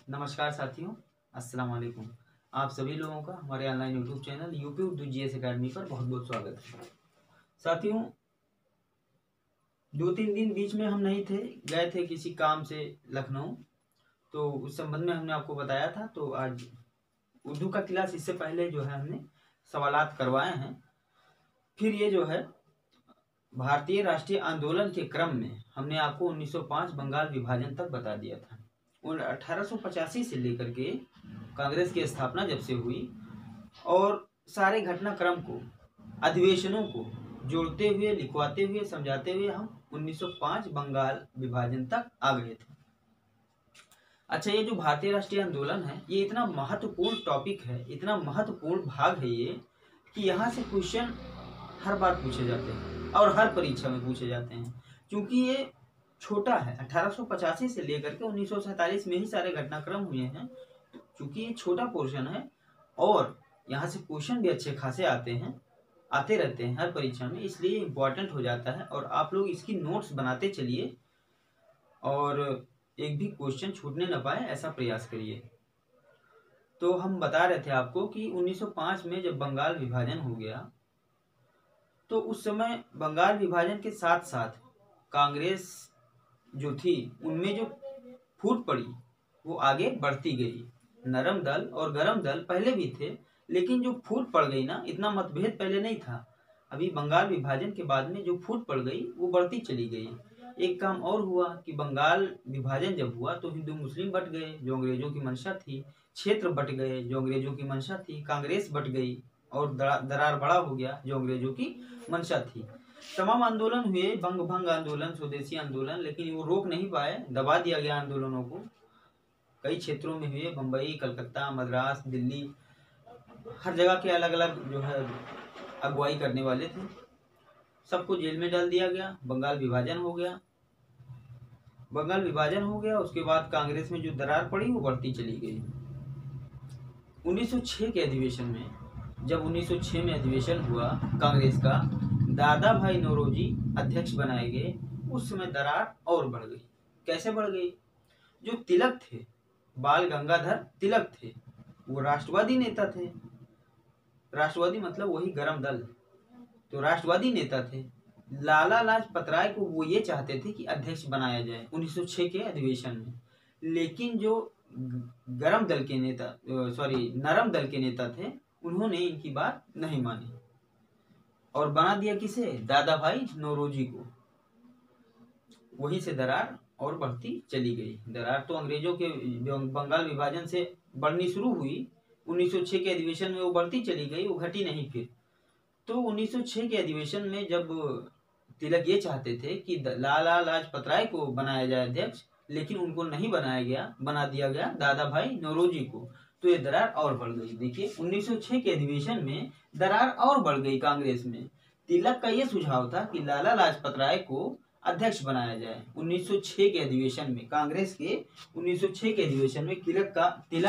नमस्कार साथियों, अस्सलाम वालेकुम। आप सभी लोगों का हमारे online YouTube channel UP Urdu GS academy पर बहुत बहुत स्वागत है। साथियों, 2-3 दिन बीच में हम नहीं थे, गए थे किसी काम से लखनऊ, तो उस संबंध में हमने आपको बताया था। तो आज उर्दू का क्लास इससे पहले जो है हमने सवालात करवाए हैं। फिर ये जो है भारतीय राष्ट्रीय आंदोलन के क्रम में हमने आपको 1905 बंगाल विभाजन तक बता दिया था। 1885 से लेकर के कांग्रेस की स्थापना जब से हुई और सारे घटनाक्रम को, अधिवेशनों को जोड़ते हुए, लिखवाते हुए, समझाते हुए हम 1905 बंगाल विभाजन तक आ गए थे। अच्छा, ये जो भारतीय राष्ट्रीय आंदोलन है, ये इतना महत्वपूर्ण टॉपिक है, इतना महत्वपूर्ण भाग है ये, कि यहाँ से क्वेश्चन हर बार पूछे जाते हैं और हर परीक्षा में पूछे जाते हैं। क्योंकि ये छोटा है, 1885 से लेकर के 1947 में ही सारे घटनाक्रम हुए हैं। क्योंकि ये छोटा पोर्शन है और यहाँ से क्वेश्चन भी अच्छे खासे आते रहते हैं हर परीक्षा में, इसलिए इम्पोर्टेंट हो जाता है। और आप लोग इसकी नोट्स बनाते चलिए और एक भी क्वेश्चन छूटने न पाए, ऐसा प्रयास करिए। तो हम बता रहे थे आपको कि 1905 में जब बंगाल विभाजन हो गया, तो उस समय बंगाल विभाजन के साथ साथ कांग्रेस जो थी, उनमें जो फूट पड़ी वो आगे बढ़ती गई। नरम दल और गरम दल पहले भी थे, लेकिन जो फूट पड़ गई ना, इतना मतभेद पहले नहीं था। अभी बंगाल विभाजन के बाद में जो फूट पड़ गई वो बढ़ती चली गई। एक काम और हुआ कि बंगाल विभाजन जब हुआ तो हिंदू मुस्लिम बट गए, जो अंग्रेजों की मंशा थी। क्षेत्र बट गए, जो अंग्रेजों की मंशा थी। कांग्रेस बट गई और दरार बड़ा हो गया, जो अंग्रेजों की मंशा थी। तमाम आंदोलन हुए, बंग भंग आंदोलन, स्वदेशी आंदोलन, लेकिन वो रोक नहीं पाए, दबा दिया गया आंदोलनों को। कई क्षेत्रों में हुए, बम्बई, कलकत्ता, मद्रास, दिल्ली, हर जगह के अलग अलग जो है अगुवाई करने वाले थे, सबको जेल में डाल दिया गया। बंगाल विभाजन हो गया। उसके बाद कांग्रेस में जो दरार पड़ी वो बढ़ती चली गई। 1906 के अधिवेशन में, जब 1906 में अधिवेशन हुआ कांग्रेस का, दादा भाई नौरोजी अध्यक्ष बनाए गए, उस समय दरार और बढ़ गई। कैसे बढ़ गई? जो तिलक थे, बाल गंगाधर तिलक थे, वो राष्ट्रवादी नेता थे। राष्ट्रवादी मतलब वही गरम दल, तो राष्ट्रवादी नेता थे। लाला लाजपत राय को वो ये चाहते थे कि अध्यक्ष बनाया जाए 1906 के अधिवेशन में। लेकिन जो नरम दल के नेता थे, उन्होंने इनकी बात नहीं मानी और बना दिया किसे? दादा भाई नौरोजी को। वहीं से दरार और बढ़ती चली गई। दरार तो अंग्रेजों के बंगाल विभाजन से बढ़नी शुरू हुई, 1906 के अधिवेशन में वो बढ़ती चली गई, वो घटी नहीं फिर। तो 1906 के अधिवेशन में जब तिलक ये चाहते थे कि लाला लाजपत राय को बनाया जाए अध्यक्ष, लेकिन उनको नहीं बनाया गया, बना दिया गया दादा भाई नौरोजी को, तो ये दरार और बढ़ गई। देखिए, 1906 के अधिवेशन में दरार और बढ़ गई कांग्रेस में। तिलक का ये सुझाव था कि लाला लाजपत राय को अध्यक्ष बनाया जाए 1906 के अधिवेशन में। कांग्रेस के 1906 के अधिवेशन में तिलक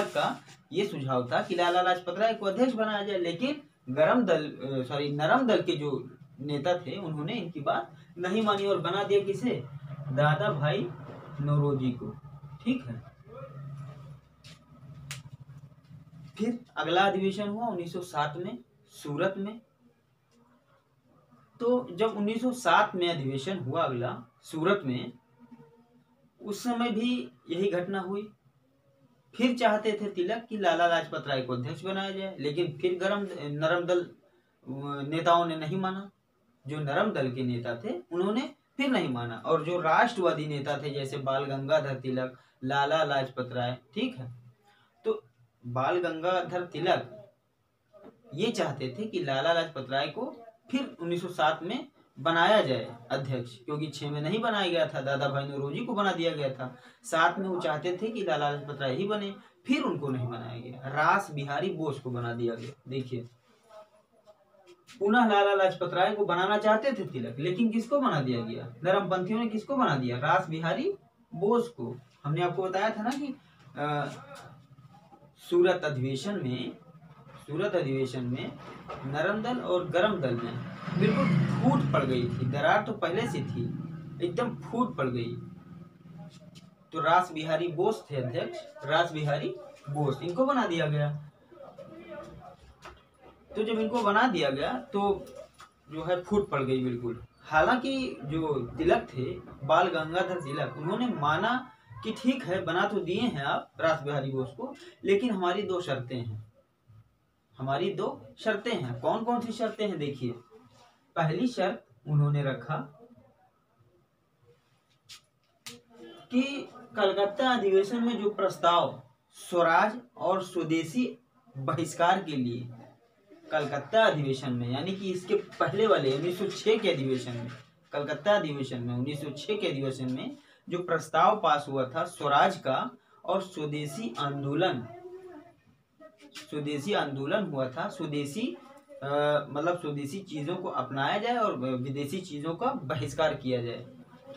का ये सुझाव था कि लाला लाजपत राय को अध्यक्ष बनाया जाए, लेकिन नरम दल के जो नेता थे, उन्होंने इनकी बात नहीं मानी और बना दिया किसे? दादा भाई नौरोजी को। ठीक है। फिर अगला अधिवेशन हुआ 1907 में, सूरत में। तो जब 1907 में अधिवेशन हुआ अगला सूरत में, उस समय भी यही घटना हुई। फिर चाहते थे तिलक कि लाला लाजपत राय को अध्यक्ष बनाया जाए, लेकिन फिर नरम दल नेताओं ने नहीं माना। जो नरम दल के नेता थे, उन्होंने फिर नहीं माना। और जो राष्ट्रवादी नेता थे, जैसे बाल गंगाधर तिलक, लाला लाजपत राय, ठीक है, तो बाल गंगाधर तिलक ये चाहते थे कि लाला लाजपत राय को फिर 1907 में बनाया जाए अध्यक्ष, क्योंकि 6 में नहीं बनाया गया था, दादा भाई नौरोजी को बना दिया गया था। 7 में वो चाहते थे कि लाला लाजपत राय ही बने, फिर उनको नहीं बनाया गया, रास बिहारी बोस को बना दिया गया। देखिए, पुनः लाला लाजपत राय को बनाना चाहते थे तिलक, लेकिन किसको बना दिया गया? नरमपंथियों ने किसको बना दिया? रास बिहारी बोस को। हमने आपको बताया था ना कि सूरत अधिवेशन में नरम दल और गरम दल में बिल्कुल फूट पड़ गई थी। दरार तो पहले से थी, एकदम फूट पड़ गई। तो रास बिहारी बोस थे अध्यक्ष, रास बिहारी बोस, इनको बना दिया गया। तो जब इनको बना दिया गया तो जो है फूट पड़ गई बिल्कुल। हालांकि जो तिलक थे, बाल गंगाधर तिलक, उन्होंने माना कि ठीक है बना तो दिए हैं आप रास बिहारी बोस को, लेकिन हमारी दो शर्तें हैं, हमारी दो शर्तें हैं। कौन कौन सी शर्तें हैं देखिए। पहली शर्त उन्होंने रखा कि कलकत्ता अधिवेशन में जो प्रस्ताव स्वराज और स्वदेशी बहिष्कार के लिए कलकत्ता अधिवेशन में, यानी कि इसके पहले वाले 1906 के अधिवेशन में, कलकत्ता अधिवेशन में 1906 के अधिवेशन में जो प्रस्ताव पास हुआ था स्वराज का और स्वदेशी आंदोलन हुआ था, स्वदेशी मतलब स्वदेशी चीजों को अपनाया जाए और विदेशी चीजों का बहिष्कार किया जाए,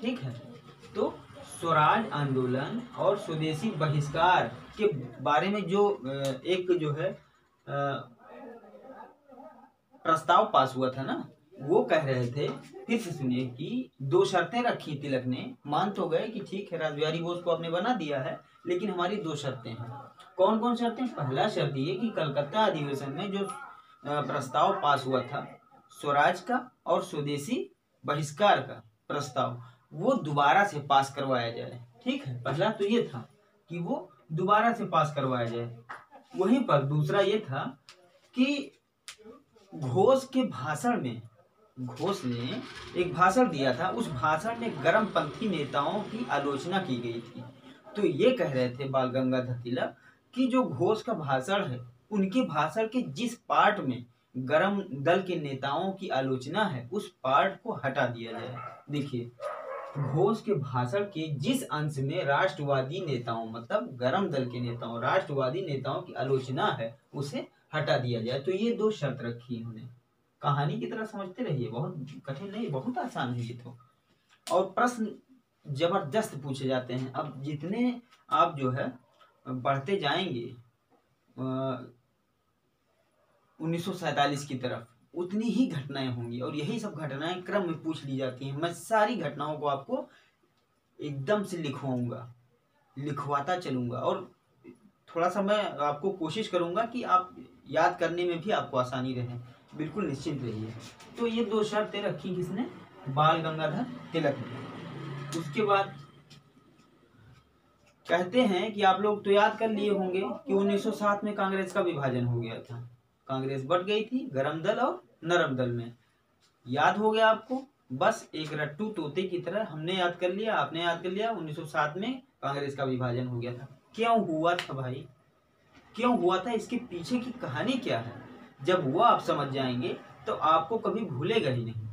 ठीक है। तो स्वराज आंदोलन और स्वदेशी बहिष्कार के बारे में जो एक जो है प्रस्ताव पास हुआ था ना, वो कह रहे थे, फिर से सुनिए, कि दो शर्तें रखी तिलक ने। मान तो गए कि ठीक है रास बिहारी बोस को आपने बना दिया है, लेकिन हमारी दो शर्तें हैं। कौन कौन शर्तें? पहला शर्त ये कि कलकत्ता अधिवेशन में जो प्रस्ताव पास हुआ था स्वराज का और स्वदेशी बहिष्कार का प्रस्ताव, वो दोबारा से पास करवाया जाए, ठीक है। पहला तो ये था कि वो दोबारा से पास करवाया जाए। वहीं पर दूसरा ये था कि घोष के भाषण में, घोष ने एक भाषण दिया था, उस भाषण में गर्मपंथी नेताओं की आलोचना की गई थी। तो ये कह रहे थे बाल गंगाधर तिलक कि जो घोष का भाषण है, उनके भाषण के जिस पार्ट में गर्म दल के नेताओं की आलोचना है, उस पार्ट को हटा दिया जाए। देखिए, घोष के भाषण के जिस अंश में राष्ट्रवादी नेताओं, मतलब गर्म दल के नेताओं, राष्ट्रवादी नेताओं की आलोचना है, उसे हटा दिया जाए। तो ये दो शर्त रखी इन्होंने। कहानी की तरह समझते रहिए, बहुत कठिन नहीं, बहुत आसान है ये तो। और प्रश्न जबरदस्त पूछे जाते हैं। अब जितने आप जो है बढ़ते जाएंगे 1947 की तरफ, उतनी ही घटनाएं होंगी और यही सब घटनाएं क्रम में पूछ ली जाती हैं। मैं सारी घटनाओं को आपको एकदम से लिखवाता चलूंगा और थोड़ा सा मैं आपको कोशिश करूंगा कि आप याद करने में भी आपको आसानी रहे, बिल्कुल निश्चिंत रहिए। तो ये दो शर्तें रखी किसने? बाल गंगाधर तिलक ने। उसके बाद कहते हैं कि आप लोग तो याद कर लिए होंगे कि 1907 में कांग्रेस का विभाजन हो गया था। कांग्रेस बट गई थी गर्म दल और नरम दल में। याद हो गया आपको? बस एक रट्टू तोते की तरह हमने याद कर लिया, आपने याद कर लिया। 1907 में कांग्रेस का विभाजन हो गया था। क्यों हुआ था भाई? क्यों हुआ था? इसके पीछे की कहानी क्या है? जब वो आप समझ जाएंगे तो आपको कभी भूलेगा ही नहीं।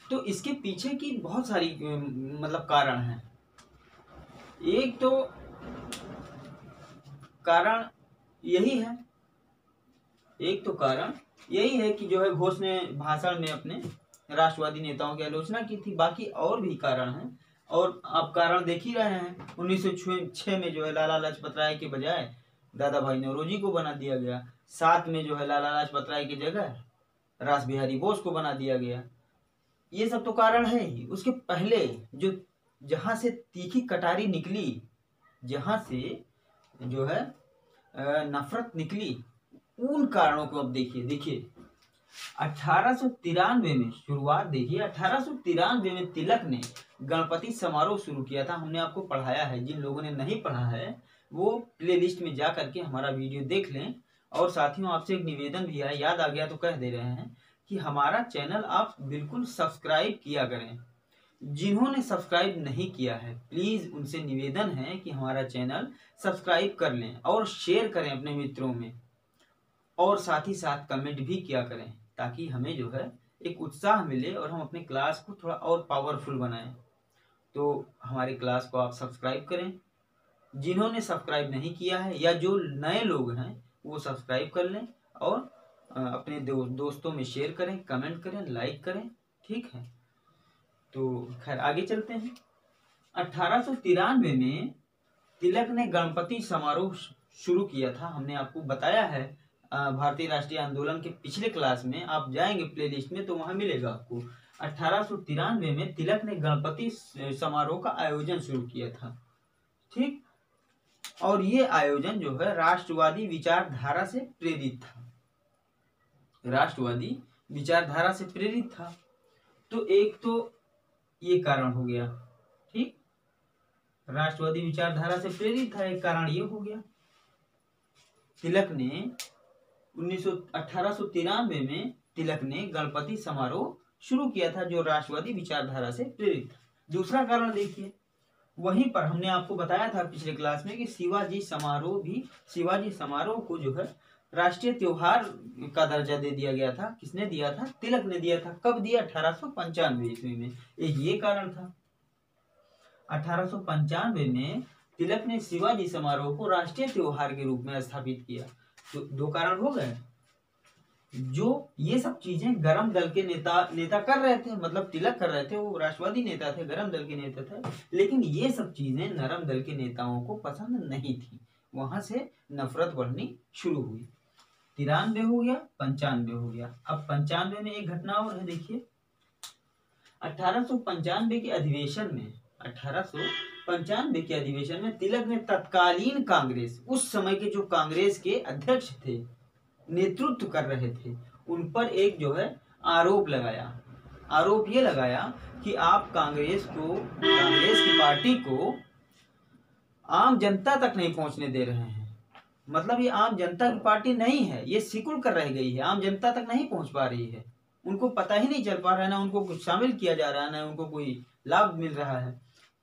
तो इसके पीछे की बहुत सारी मतलब कारण है। एक तो कारण यही है, कि जो है घोष ने भाषण में अपने राष्ट्रवादी नेताओं की आलोचना की थी। बाकी और भी कारण हैं और आप कारण देख ही रहे हैं। 1906 में जो है लाला लाजपत राय के बजाय दादा भाई नौरोजी को बना दिया गया। 7 में जो है लाला लाजपत राय की जगह रास बिहारी बोस को बना दिया गया। ये सब तो कारण है ही। उसके पहले जो जहां से तीखी कटारी निकली, जहां से जो है नफरत निकली, उन कारणों को अब देखिए 1893 में शुरुआत देखिए। 1893 में तिलक ने गणपति समारोह शुरू किया था। हमने आपको पढ़ाया है, जिन लोगों ने नहीं पढ़ा है वो प्लेलिस्ट में जा करके हमारा वीडियो देख लें। और साथियों, आपसे एक निवेदन भी है, याद आ गया तो कह दे रहे हैं कि हमारा चैनल आप बिल्कुल सब्सक्राइब किया करें। जिन्होंने सब्सक्राइब नहीं किया है, प्लीज उनसे निवेदन है कि हमारा चैनल सब्सक्राइब कर लें और शेयर करें अपने मित्रों में, और साथ ही साथ कमेंट भी किया करें, ताकि हमें जो है एक उत्साह मिले और हम अपने क्लास को थोड़ा और पावरफुल बनाएं। तो हमारे क्लास को आप सब्सक्राइब करें। जिन्होंने सब्सक्राइब नहीं किया है या जो नए लोग हैं वो सब्सक्राइब कर लें और अपने दोस्तों में शेयर करें, कमेंट करें, लाइक करें, ठीक है। तो खैर आगे चलते हैं। 1893 में तिलक ने गणपति समारोह शुरू किया था। हमने आपको बताया है भारतीय राष्ट्रीय आंदोलन के पिछले क्लास में, आप जाएंगे प्लेलिस्ट में तो वहां मिलेगा आपको। 1893 में तिलक ने गणपति समारोह का आयोजन शुरू किया था। ठीक, और ये आयोजन जो है राष्ट्रवादी विचारधारा से प्रेरित था। राष्ट्रवादी विचारधारा से प्रेरित था। तो एक तो ये कारण हो गया। ठीक, राष्ट्रवादी विचारधारा से प्रेरित था, एक कारण ये हो गया। तिलक ने 1893 में तिलक ने गणपति समारोह शुरू किया था जो राष्ट्रवादी विचारधारा से प्रेरित था। दूसरा कारण देखिए, वहीं पर हमने आपको बताया था पिछले क्लास में कि शिवाजी समारोह को जो है राष्ट्रीय त्योहार का दर्जा दे दिया गया था। किसने दिया था? तिलक ने दिया था। कब दिया? 1895 ईस्वी में। एक ये कारण था। 1895 में तिलक ने शिवाजी समारोह को राष्ट्रीय त्योहार के रूप में स्थापित किया। तो दो कारण हो गए। जो ये सब चीजें गरम दल के नेता कर रहे थे, मतलब तिलक कर रहे थे, वो राष्ट्रवादी नेता थे, गरम दल के नेता थे, लेकिन ये सब चीजें नरम दल के नेताओं को पसंद नहीं थी। वहां से नफरत बढ़नी शुरू हुई। 93 हो गया, 95 हो गया। अब 95 में एक घटना और है, देखिए 1895 के अधिवेशन में तिलक ने तत्कालीन कांग्रेस, उस समय के जो कांग्रेस के अध्यक्ष थे, नेतृत्व कर रहे थे, उन पर एक जो है आरोप लगाया। आरोप ये लगाया कि आप कांग्रेस की पार्टी को आम जनता तक नहीं पहुंचने दे रहे हैं। मतलब ये आम जनता की पार्टी नहीं है, ये सिकुड़ कर रह गई है, आम जनता तक नहीं पहुंच पा रही है। उनको पता ही नहीं चल पा रहा है, ना उनको कुछ शामिल किया जा रहा है, ना उनको कोई लाभ मिल रहा है।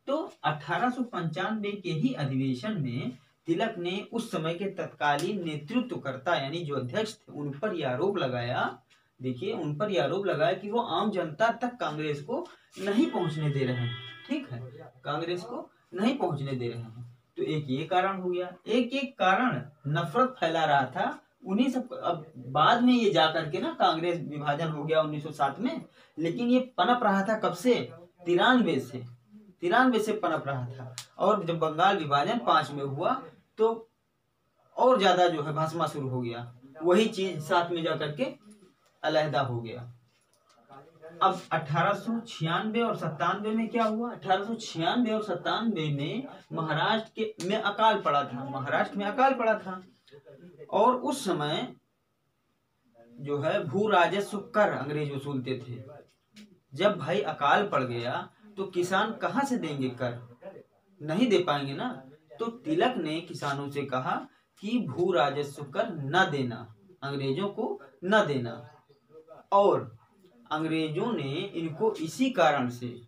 तो 1895 के ही अधिवेशन में तिलक ने उस समय के तत्कालीन नेतृत्वकर्ता यानी जो अध्यक्ष थे उन पर यह आरोप लगाया। देखिए, उन पर यह आरोप लगाया कि वो आम जनता तक कांग्रेस को नहीं पहुंचने दे रहे हैं। ठीक है, कांग्रेस को नहीं पहुंचने दे रहे हैं। तो एक ये कारण हो गया। एक कारण नफरत फैला रहा था उन्हीं सब। अब बाद में ये जाकर के ना कांग्रेस विभाजन हो गया 1907 में, लेकिन ये पनप रहा था कब से? 93 से पनप रहा था। और जब बंगाल विभाजन 5 में हुआ तो और ज्यादा जो है भस्मासुर हो गया। वही चीज साथ में जाकर के अलहदा हो गया। अब 1896 और 97 में क्या हुआ? 1896 और 97 में महाराष्ट्र में अकाल पड़ा था। और उस समय जो है भू राजस्व कर अंग्रेज वसूलते थे। जब भाई अकाल पड़ गया तो किसान कहाँ से देंगे कर? नहीं दे पाएंगे ना। तो तिलक ने किसानों से कहा कि भू राजस्व कर न देना, अंग्रेजों को न देना। और अंग्रेजों ने इनको इसी कारण से,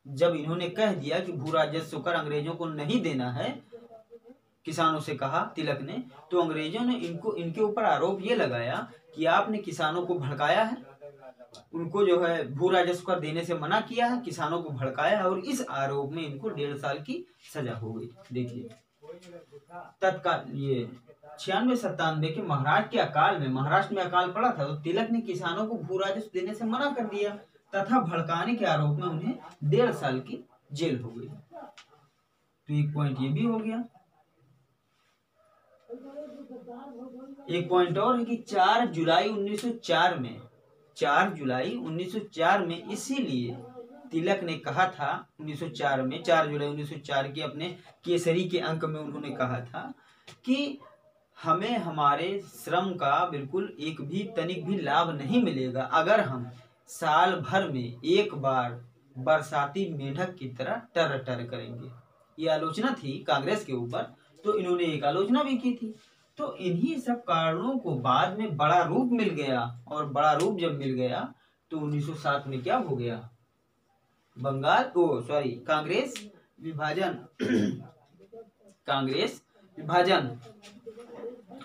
जब इन्होंने कह दिया कि भू राजस्व कर अंग्रेजों को नहीं देना है, किसानों से कहा तिलक ने, तो अंग्रेजों ने इनके ऊपर आरोप ये लगाया कि आपने किसानों को भड़काया है, उनको जो है भू राजस्व कर देने से मना किया है, किसानों को भड़काया है। और इस आरोप में इनको 1.5 साल की सजा हो गई। देखिए, तत्काल ये 96-97 के महाराष्ट्र में अकाल पड़ा था, तो तिलक ने किसानों को भू राजस्व देने से मना कर दिया तथा भड़काने के आरोप में उन्हें 1.5 साल की जेल हो गई। तो एक पॉइंट ये भी हो गया। एक पॉइंट और है कि 4 जुलाई 1904 में इसीलिए तिलक ने कहा था 4 जुलाई 1904 के अपने केसरी के अंक में उन्होंने कहा था कि हमें हमारे श्रम का बिल्कुल एक भी तनिक भी लाभ नहीं मिलेगा अगर हम साल भर में एक बार बरसाती मेढक की तरह टर टर करेंगे। ये आलोचना थी कांग्रेस के ऊपर, तो इन्होंने एक आलोचना भी की थी। तो इन्हीं सब कारणों को बाद में बड़ा रूप मिल गया, और बड़ा रूप जब मिल गया तो 1907 में क्या हो गया? कांग्रेस विभाजन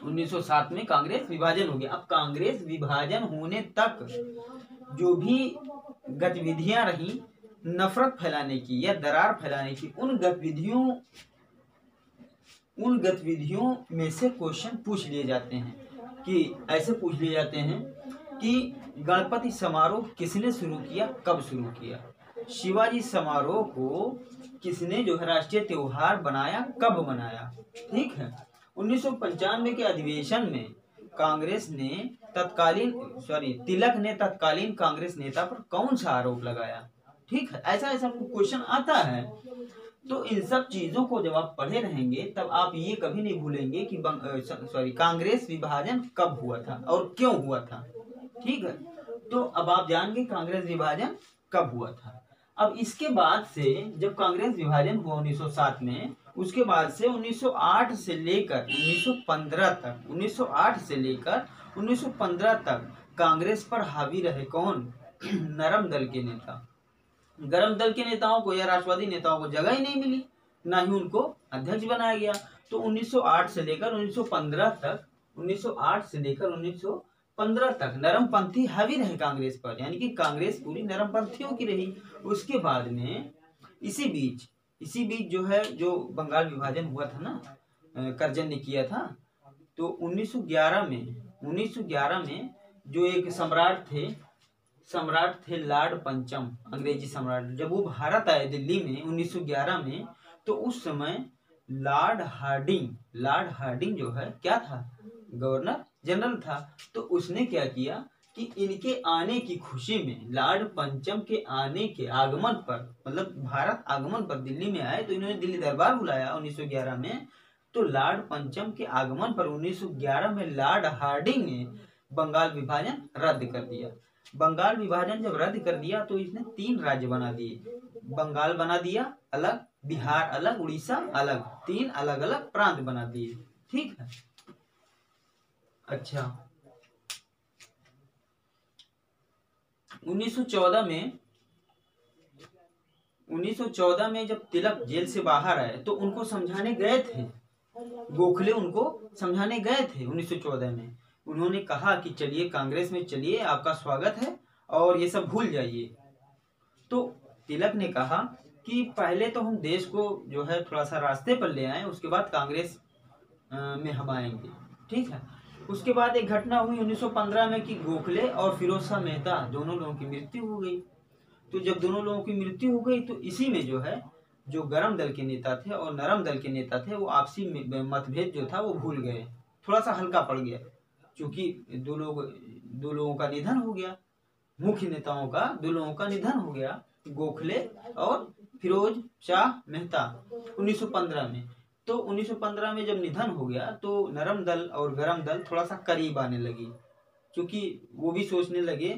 1907 में कांग्रेस विभाजन हो गया। अब कांग्रेस विभाजन होने तक जो भी गतिविधियां रही नफरत फैलाने की या दरार फैलाने की, उन गतिविधियों में से क्वेश्चन पूछ लिए जाते हैं कि ऐसे पूछ लिए जाते हैं कि गणपति समारोह किसने शुरू किया, कब शुरू किया? शिवाजी समारोह को किसने जो है राष्ट्रीय त्योहार बनाया, कब बनाया? ठीक है, 1995 के अधिवेशन में कांग्रेस ने तिलक ने तत्कालीन कांग्रेस नेता पर कौन सा आरोप लगाया। ठीक है, ऐसा ऐसा क्वेश्चन आता है। तो इन सब चीजों को जब आप पढ़े रहेंगे तब आप ये कभी नहीं भूलेंगे कि कांग्रेस विभाजन कब हुआ था और क्यों हुआ था। ठीक है, तो अब आप जानेंगे कांग्रेस विभाजन कब हुआ था। अब इसके बाद से जब कांग्रेस विभाजन हुआ 1907 में, उसके बाद से 1908 से लेकर 1915 तक 1908 से लेकर 1915 तक कांग्रेस पर हावी रहे कौन? नरम दल के नेता। गरम दल के नेताओं को या राष्ट्रवादी नेताओं को जगह ही नहीं मिली, ना ही उनको अध्यक्ष बनाया गया। तो 1908 से लेकर 1915 तक 1908 से लेकर 1915 तक नरमपंथी हावी रहे कांग्रेस पर, यानी कि कांग्रेस पूरी नरमपंथियों की रही। उसके बाद में इसी बीच जो है, जो बंगाल विभाजन हुआ था ना, करजन ने किया था, तो 1911 में जो एक सम्राट थे लॉर्ड पंचम, अंग्रेजी सम्राट, जब वो भारत आए दिल्ली में 1911 में, तो उस समय लॉर्ड हार्डिंग जो है क्या था? गवर्नर जनरल था। तो उसने क्या किया कि इनके आने की खुशी में, लॉर्ड पंचम के आने के आगमन पर, मतलब भारत आगमन पर दिल्ली में आए, तो इन्होंने दिल्ली दरबार बुलाया 1911 में। तो लॉर्ड पंचम के आगमन पर 1911 में लॉर्ड हार्डिंग ने बंगाल विभाजन रद्द कर दिया। बंगाल विभाजन जब रद्द कर दिया तो इसने 3 राज्य बना दिए। बंगाल बना दिया अलग, बिहार अलग, उड़ीसा अलग, 3 अलग अलग प्रांत बना दिए। ठीक है, अच्छा 1914 में जब तिलक जेल से बाहर आए तो उनको समझाने गए थे, गोखले उनको समझाने गए थे 1914 में। उन्होंने कहा कि चलिए कांग्रेस में चलिए, आपका स्वागत है और ये सब भूल जाइए। तो तिलक ने कहा कि पहले तो हम देश को जो है थोड़ा सा रास्ते पर ले आए, उसके बाद कांग्रेस में हम आएंगे। ठीक है, उसके बाद एक घटना हुई 1915 में कि गोखले और फिरोज शाह मेहता दोनों लोगों की मृत्यु हो गई। तो जब दोनों लोगों की मृत्यु हो गई तो इसी में जो है, जो गरम दल के नेता थे और नरम दल के नेता थे, वो आपसी मतभेद जो था वो भूल गए, थोड़ा सा हल्का पड़ गया, क्योंकि दो लोगों का निधन हो गया, मुख्य नेताओं का 2 लोगों का निधन हो गया, गोखले और फिरोज शाह मेहता 1915 में। तो 1915 में जब निधन हो गया तो नरम दल और गरम दल थोड़ा सा करीब आने लगी, क्योंकि वो भी सोचने लगे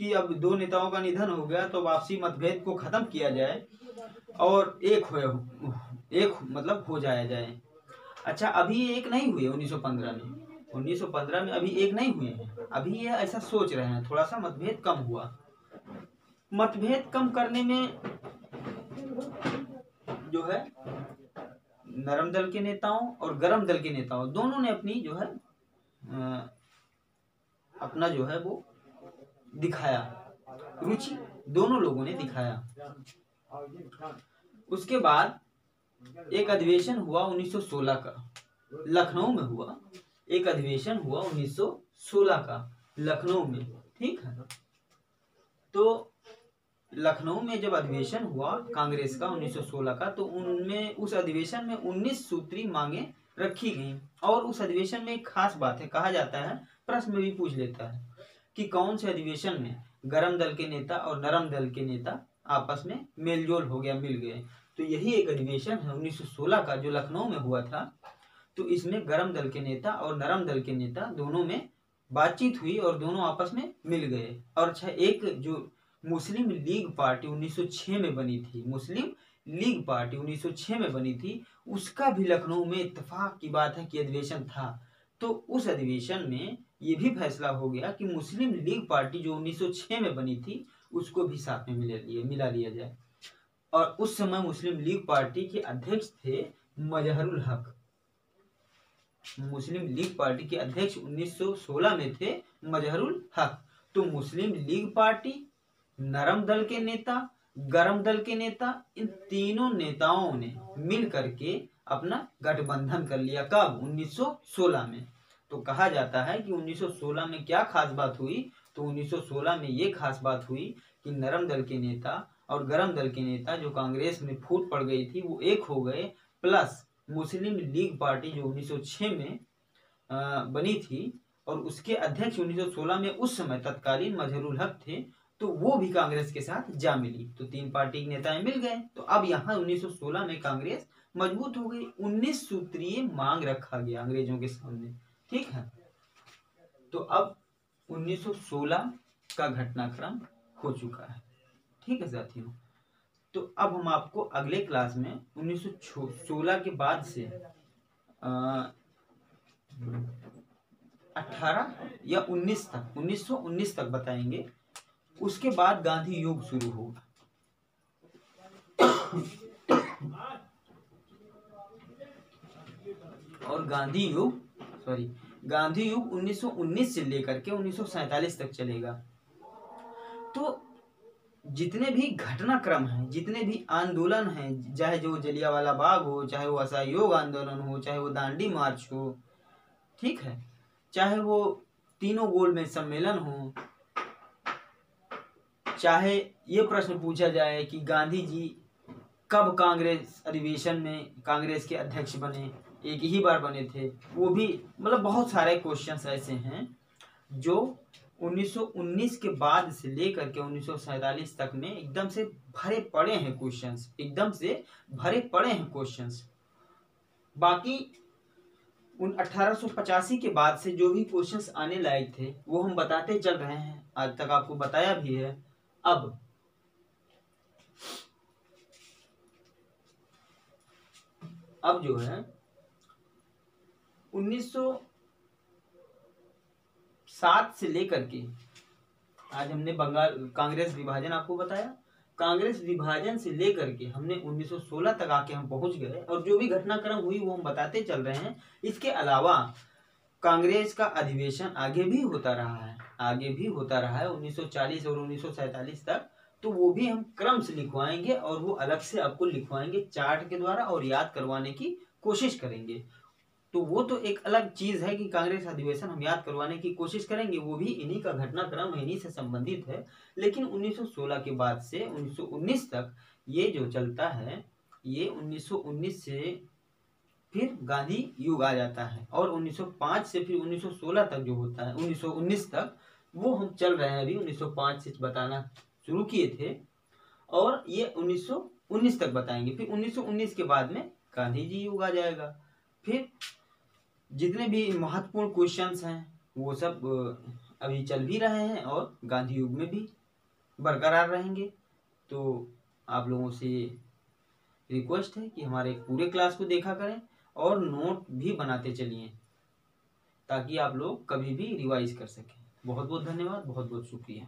कि अब 2 नेताओं का निधन हो गया तो आपसी मतभेद को खत्म किया जाए और एक मतलब हो जाया जाए। अच्छा, अभी एक नहीं हुए 1915 में अभी एक नहीं हुए हैं, अभी ये ऐसा सोच रहे हैं, थोड़ा सा मतभेद कम हुआ। मतभेद कम करने में जो है नरम दल के नेताओं और गरम दल के नेताओं दोनों ने अपनी जो है अपना जो है वो दिखाया, रुचि दोनों लोगों ने दिखाया। उसके बाद एक अधिवेशन हुआ 1916 का, लखनऊ में हुआ। एक अधिवेशन हुआ 1916 का लखनऊ में। ठीक है, तो लखनऊ में जब अधिवेशन हुआ कांग्रेस का 1916 का, तो उनमें उस अधिवेशन में 19 सूत्री मांगे रखी गई। और उस अधिवेशन में एक खास बात है, कहा जाता है, प्रश्न में भी पूछ लेता है कि कौन से अधिवेशन में गरम दल के नेता और नरम दल के नेता आपस में मेलजोल हो गया, मिल गए। तो यही एक अधिवेशन है 1916 का जो लखनऊ में हुआ था। तो इसमें गरम दल के नेता और नरम दल के नेता दोनों में बातचीत हुई और दोनों आपस में मिल गए। और अच्छा, एक जो मुस्लिम लीग पार्टी 1906 में बनी थी, मुस्लिम लीग पार्टी 1906 में बनी थी, उसका भी लखनऊ में इत्तेफाक की बात है कि अधिवेशन था। तो उस अधिवेशन में ये भी फैसला हो गया कि मुस्लिम लीग पार्टी जो 1906 में बनी थी उसको भी साथ में मिला लिया जाए। और उस समय मुस्लिम लीग पार्टी के अध्यक्ष थे मजहरुल हक। मुस्लिम लीग पार्टी के अध्यक्ष 1916 में थे मजहरुल हक। तो मुस्लिम लीग पार्टी, नरम दल के नेता, गरम दल के नेता, इन तीनों नेताओं ने मिल करके अपना गठबंधन कर लिया। कब? 1916 में। तो कहा जाता है कि 1916 में क्या खास बात हुई, तो 1916 में ये खास बात हुई कि नरम दल के नेता और गरम दल के नेता जो कांग्रेस में फूट पड़ गई थी वो एक हो गए, प्लस मुस्लिम लीग पार्टी जो 1906 में बनी थी और उसके अध्यक्ष 1916 में उस समय तत्कालीन मजहरुल हक थे, तो वो भी कांग्रेस के साथ जा मिली। तो 3 पार्टी के नेताएं मिल गए। तो अब यहाँ 1916 में कांग्रेस मजबूत हो गई। 19 सूत्रीय मांग रखा गया अंग्रेजों के सामने, ठीक है। तो अब 1916 का घटनाक्रम हो चुका है, ठीक है साथियों। तो अब हम आपको अगले क्लास में 1916 के बाद से 18 या 19 तक 1919 तक बताएंगे। उसके बाद गांधी युग शुरू होगा। और गांधी युग 1919 से लेकर के 1947 तक चलेगा। तो जितने भी घटनाक्रम हैं, जितने भी आंदोलन हैं, चाहे जो जलियांवाला बाग हो, चाहे वो असहयोग आंदोलन हो, चाहे वो दांडी मार्च हो, ठीक है, चाहे वो तीनों गोलमेज सम्मेलन हो, चाहे ये प्रश्न पूछा जाए कि गांधी जी कब कांग्रेस अधिवेशन में कांग्रेस के अध्यक्ष बने, एक ही बार बने थे, वो भी, मतलब बहुत सारे क्वेश्चंस ऐसे हैं जो 1919 के बाद से लेकर के 1947 तक में एकदम से भरे पड़े हैं क्वेश्चंस, एकदम से भरे पड़े हैं क्वेश्चंस। बाकी उन 1885 के बाद से जो भी क्वेश्चंस आने लायक थे वो हम बताते चल रहे हैं, आज तक आपको बताया भी है। अब जो है 1907 से लेकर के आज हमने बंगाल कांग्रेस विभाजन आपको बताया। कांग्रेस विभाजन से लेकर के हमने 1916 तक आके हम पहुंच गए और जो भी घटनाक्रम हुई वो हम बताते चल रहे हैं। इसके अलावा कांग्रेस का अधिवेशन आगे भी होता रहा है 1940 और 1947 तक। तो वो भी हम क्रम से लिखवाएंगे और वो अलग से आपको लिखवाएंगे चार्ट के द्वारा और याद करवाने की कोशिश करेंगे। तो वो तो एक अलग चीज है कि कांग्रेस अधिवेशन हम याद करवाने की कोशिश करेंगे, वो भी इन्हीं का घटनाक्रम इन्हीं से संबंधित है। लेकिन 1916 के बाद से 1919 तक ये जो चलता है, ये 1919 से फिर गांधी युग आ जाता है और 1905 से फिर 1916 तक जो होता है 1919 तक, वो हम चल रहे हैं अभी। 1905 से बताना शुरू किए थे और ये 1919 तक बताएंगे। फिर 1919 के बाद में गांधी जी युग आ जाएगा। फिर जितने भी महत्वपूर्ण क्वेश्चंस हैं वो सब अभी चल भी रहे हैं और गांधी युग में भी बरकरार रहेंगे। तो आप लोगों से रिक्वेस्ट है कि हमारे पूरे क्लास को देखा करें और नोट भी बनाते चलिए ताकि आप लोग कभी भी रिवाइज कर सकें। बहुत बहुत धन्यवाद, बहुत बहुत शुक्रिया।